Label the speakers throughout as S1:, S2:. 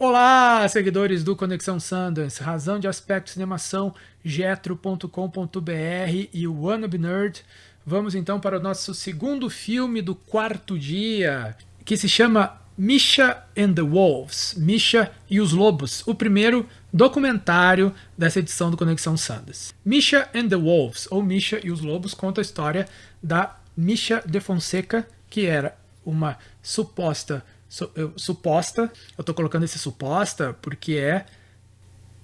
S1: Olá, seguidores do Conexão Sundance, Razão de Aspecto Cinemação, Getro.com.br e o Wannabe Nerd. Vamos então para o nosso segundo filme do quarto dia, que se chama Misha and the Wolves, Misha e os Lobos, o primeiro documentário dessa edição do Conexão Sundance. Misha and the Wolves, ou Misha e os Lobos, conta a história da Misha de Fonseca, que era uma suposta, eu tô colocando esse suposta porque é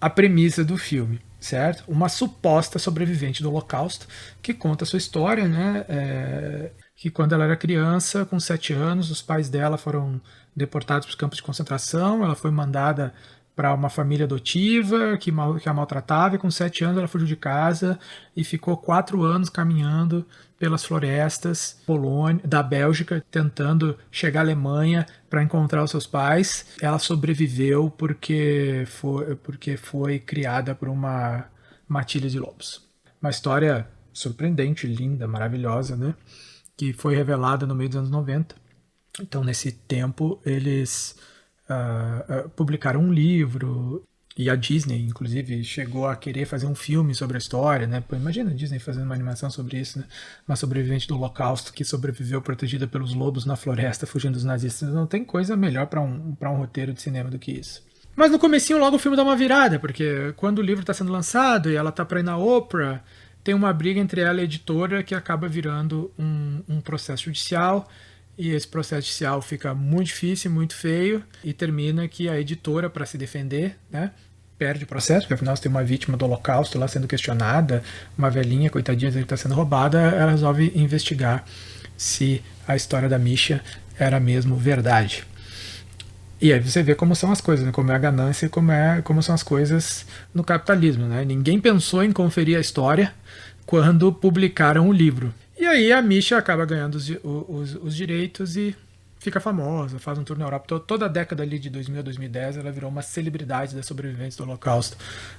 S1: a premissa do filme, certo? Uma suposta sobrevivente do Holocausto que conta a sua história, né? Que quando ela era criança, com 7 anos, os pais dela foram deportados para os campos de concentração, ela foi mandada para uma família adotiva que a maltratava, e com 7 anos ela fugiu de casa e ficou 4 anos caminhando pelas florestas da Bélgica, tentando chegar à Alemanha para encontrar os seus pais. Ela sobreviveu porque foi criada por uma matilha de lobos. Uma história surpreendente, linda, maravilhosa, né? Que foi revelada no meio dos anos 90. Então, nesse tempo, eles publicaram um livro, e a Disney, inclusive, chegou a querer fazer um filme sobre a história, né? Pô, imagina a Disney fazendo uma animação sobre isso, né? Uma sobrevivente do Holocausto que sobreviveu protegida pelos lobos na floresta, fugindo dos nazistas. Não tem coisa melhor para um roteiro de cinema do que isso. Mas no comecinho, logo o filme dá uma virada, porque quando o livro está sendo lançado e ela está para ir na Oprah, tem uma briga entre ela e a editora que acaba virando um processo judicial. E esse processo judicial fica muito difícil, muito feio, e termina que a editora, para se defender, né, perde o processo, porque afinal você tem uma vítima do Holocausto lá sendo questionada, uma velhinha, coitadinha, que está sendo roubada, ela resolve investigar se a história da Misha era mesmo verdade. E aí você vê como são as coisas, né? Como é a ganância e como são as coisas no capitalismo, né? Ninguém pensou em conferir a história quando publicaram o livro. E aí a Misha acaba ganhando os direitos e fica famosa, faz um tour na Europa. Toda a década ali de 2000 a 2010 ela virou uma celebridade das sobreviventes do Holocausto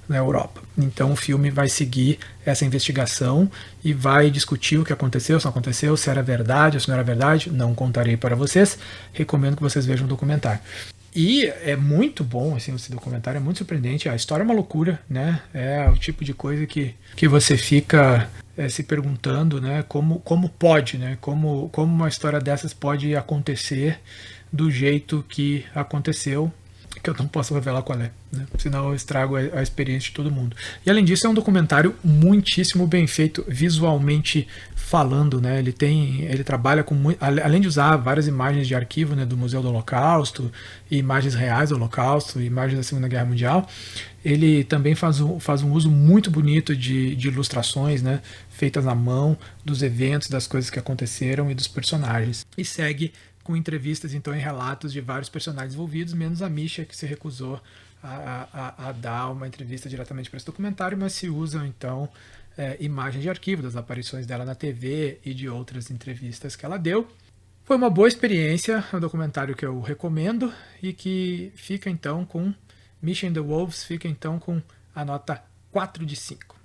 S1: na Europa. Então o filme vai seguir essa investigação e vai discutir o que aconteceu, se não aconteceu, se era verdade ou se não era verdade. Não contarei para vocês, recomendo que vocês vejam o documentário. E é muito bom, assim, esse documentário é muito surpreendente. A história é uma loucura, né? É o tipo de coisa que você fica se perguntando, né? Como pode, né? Como uma história dessas pode acontecer do jeito que aconteceu, que eu não posso revelar qual é, né? Senão eu estrago a experiência de todo mundo. E além disso é um documentário muitíssimo bem feito, visualmente falando, né? Ele trabalha com além de usar várias imagens de arquivo, né, do Museu do Holocausto, e imagens reais do Holocausto, imagens da Segunda Guerra Mundial. Ele também faz um uso muito bonito de ilustrações, né, feitas à mão, dos eventos, das coisas que aconteceram e dos personagens. E segue com entrevistas, então, e relatos de vários personagens envolvidos, menos a Misha, que se recusou a dar uma entrevista diretamente para esse documentário, mas se usam, então, imagens de arquivo das aparições dela na TV e de outras entrevistas que ela deu. Foi uma boa experiência, é um documentário que eu recomendo e que fica, então, com Misha and the Wolves, fica, então, com a nota 4 de 5.